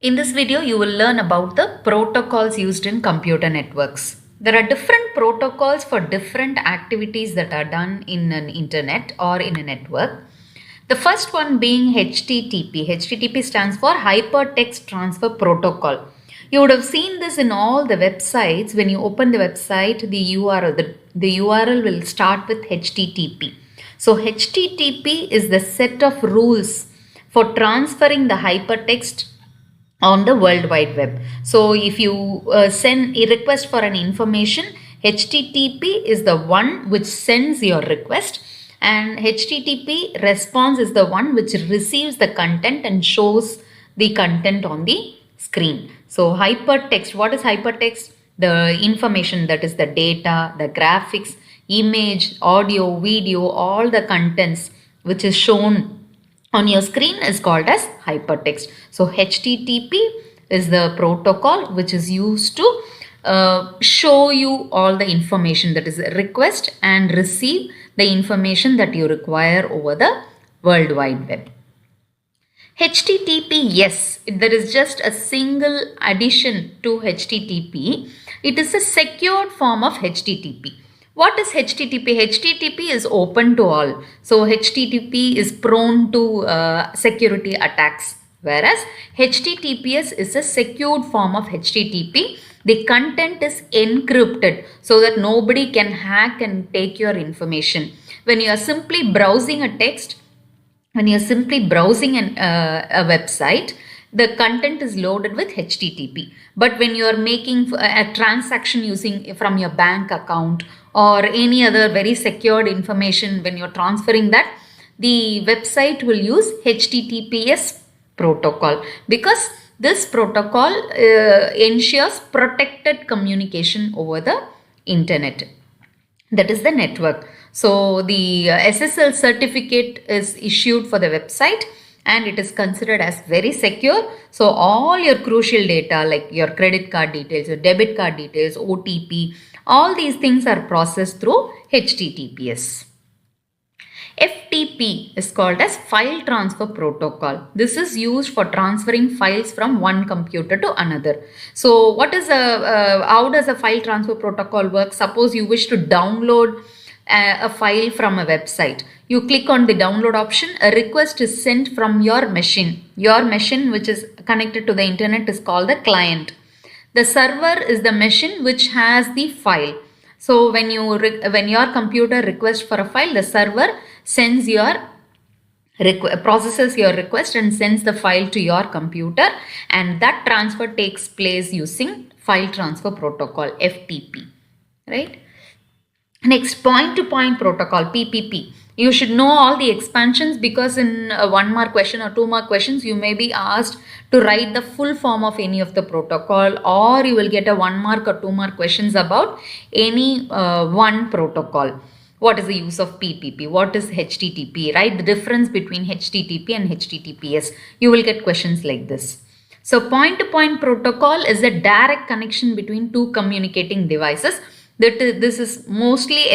In this video, you will learn about the protocols used in computer networks. There are different protocols for different activities that are done in an internet or in a network. The first one being HTTP. HTTP stands for Hypertext Transfer Protocol. You would have seen this in all the websites. When you open the website, the URL will start with HTTP. So HTTP is the set of rules for transferring the hypertext on the World Wide Web. So if you send a request for an information, HTTP is the one which sends your request, and HTTP response is the one which receives the content and shows the content on the screen. So hypertext, what is hypertext? The information, that is the data, the graphics, image, audio, video, all the contents which is shown on your screen is called as hypertext. So HTTP is the protocol which is used to show you all the information, that is request and receive the information that you require over the World Wide Web. HTTP, yes, there is just a single addition to HTTP. It is a secured form of HTTP. What is HTTP? HTTP is open to all. So HTTP is prone to security attacks, whereas HTTPS is a secured form of HTTP. The content is encrypted so that nobody can hack and take your information. When you are simply browsing a text, when you are simply browsing a website, the content is loaded with HTTP. But when you are making a transaction using from your bank account or any other very secured information, when you're transferring that, the website will use HTTPS protocol, because this protocol ensures protected communication over the internet. That is the network. So the SSL certificate is issued for the website and it is considered as very secure. So all your crucial data like your credit card details, your debit card details, OTP, all these things are processed through HTTPS. FTP is called as File Transfer Protocol. This is used for transferring files from one computer to another. So what is how does a file transfer protocol work? Suppose you wish to download a file from a website. You click on the download option, a request is sent from your machine. Your machine which is connected to the internet is called the client. The server is the machine which has the file. So when your computer requests for a file, the server sends processes your request and sends the file to your computer, and that transfer takes place using file transfer protocol, FTP, right? Next, point-to-point protocol, PPP. You should know all the expansions, because in a 1 mark question or 2 mark questions, you may be asked to write the full form of any of the protocol, or you will get a 1 mark or 2 mark questions about any one protocol. What is the use of PPP? What is HTTP, right? The difference between HTTP and HTTPS. You will get questions like this. So point-to-point protocol is a direct connection between two communicating devices. This is mostly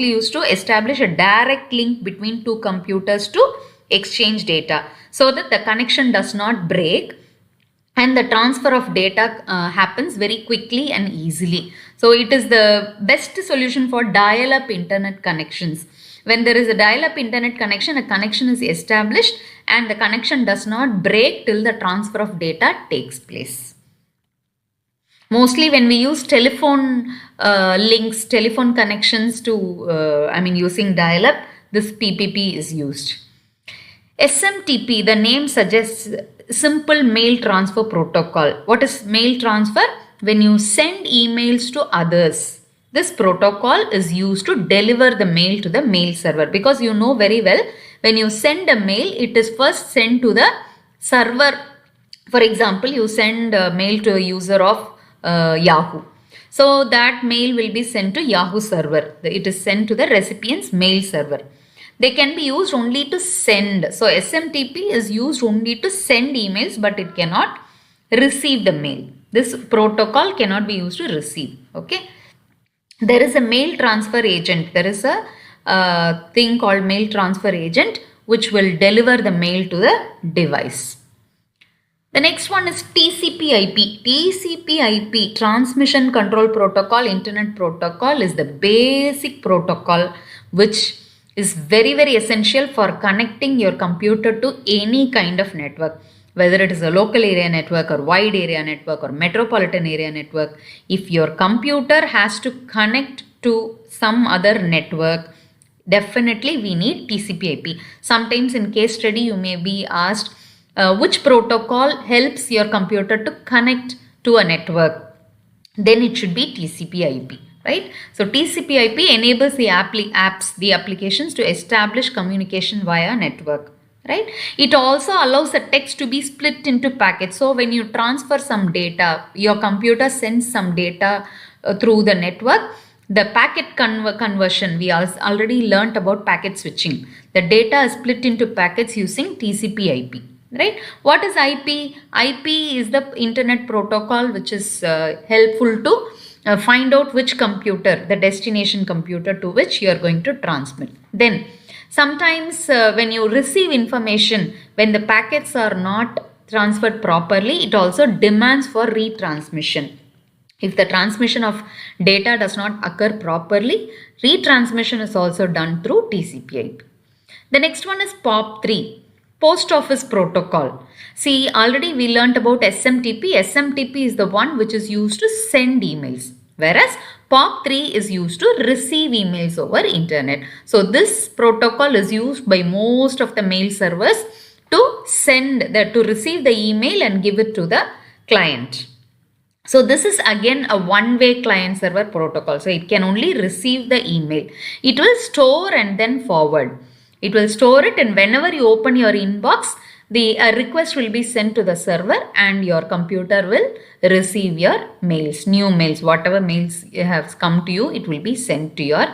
used to establish a direct link between two computers to exchange data, so that the connection does not break and the transfer of data happens very quickly and easily. So it is the best solution for dial-up internet connections. When there is a dial-up internet connection, a connection is established and the connection does not break till the transfer of data takes place. Mostly when we use telephone links, telephone connections to, using dial-up, this PPP is used. SMTP, the name suggests simple mail transfer protocol. What is mail transfer? When you send emails to others, this protocol is used to deliver the mail to the mail server, because you know very well, when you send a mail, it is first sent to the server. For example, you send a mail to a user of Yahoo. So that mail will be sent to Yahoo server. It is sent to the recipient's mail server. They can be used only to send. So SMTP is used only to send emails, but it cannot receive the mail. This protocol cannot be used to receive. Okay. There is a mail transfer agent. There is a thing called mail transfer agent which will deliver the mail to the device. The next one is TCP/IP. TCP/IP, Transmission Control Protocol, Internet Protocol, is the basic protocol which is very, very essential for connecting your computer to any kind of network, whether it is a local area network or wide area network or metropolitan area network. If your computer has to connect to some other network, definitely we need TCP/IP. Sometimes in case study you may be asked which protocol helps your computer to connect to a network, then it should be TCP/IP, right? So TCP/IP enables the applications to establish communication via network, right? It also allows the text to be split into packets. So when you transfer some data, your computer sends some data through the network. The packet conversion, we already learnt about packet switching. The data is split into packets using TCP/IP. Right? What is IP? IP is the internet protocol which is helpful to find out which computer, the destination computer to which you are going to transmit. Then sometimes when you receive information, when the packets are not transferred properly, it also demands for retransmission. If the transmission of data does not occur properly, retransmission is also done through TCP/IP. The next one is POP3. Post Office Protocol. See, already we learnt about SMTP. SMTP is the one which is used to send emails, whereas POP3 is used to receive emails over internet. So this protocol is used by most of the mail servers to receive the email and give it to the client. So this is again a one-way client-server protocol. So it can only receive the email. It will store and then forward. It will store it, and whenever you open your inbox, the request will be sent to the server and your computer will receive your mails, new mails, whatever mails have come to you, it will be sent to your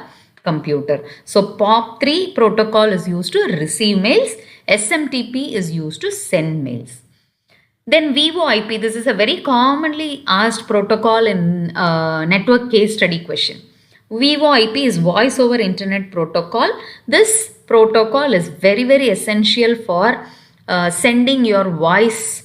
computer. So POP3 protocol is used to receive mails. SMTP is used to send mails. Then VOIP, this is a very commonly asked protocol in network case study question. VOIP is Voice over Internet Protocol. This protocol is very, very essential for sending your voice.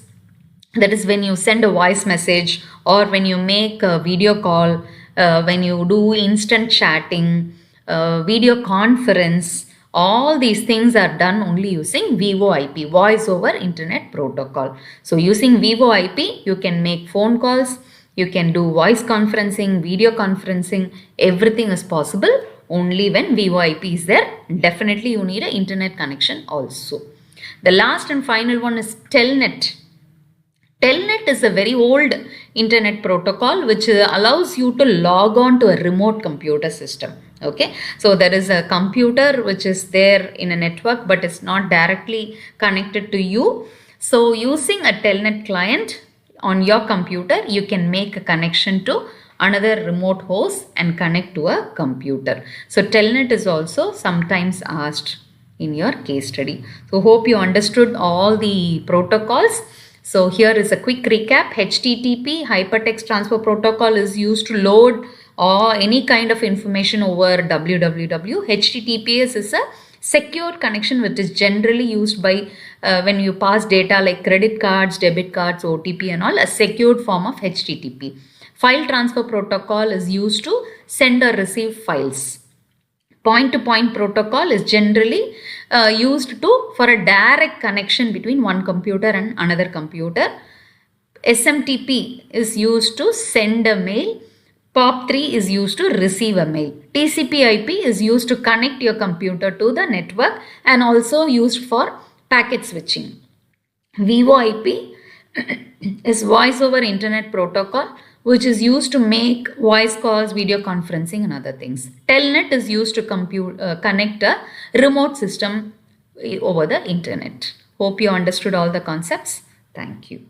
That is when you send a voice message or when you make a video call, when you do instant chatting, video conference. All these things are done only using VOIP, Voice over Internet Protocol. So using VOIP, you can make phone calls, you can do voice conferencing, video conferencing, everything is possible only when VOIP is there. Definitely you need an internet connection also. The last and final one is TELNET. TELNET is a very old internet protocol which allows you to log on to a remote computer system. Okay, so there is a computer which is there in a network but it's not directly connected to you. So using a TELNET client on your computer, you can make a connection to another remote host and connect to a computer. So TELNET is also sometimes asked in your case study. So hope you understood all the protocols. So here is a quick recap. HTTP, Hypertext Transfer Protocol, is used to load or any kind of information over www. HTTPS is a secure connection which is generally used by when you pass data like credit cards, debit cards, OTP and all, a secured form of HTTP. File transfer protocol is used to send or receive files. Point-to-point protocol is generally used for a direct connection between one computer and another computer. SMTP is used to send a mail. POP3 is used to receive a mail. TCP/IP is used to connect your computer to the network and also used for packet switching. VOIP is Voice over Internet Protocol, which is used to make voice calls, video conferencing and other things. TELNET is used to connect a remote system over the internet. Hope you understood all the concepts. Thank you.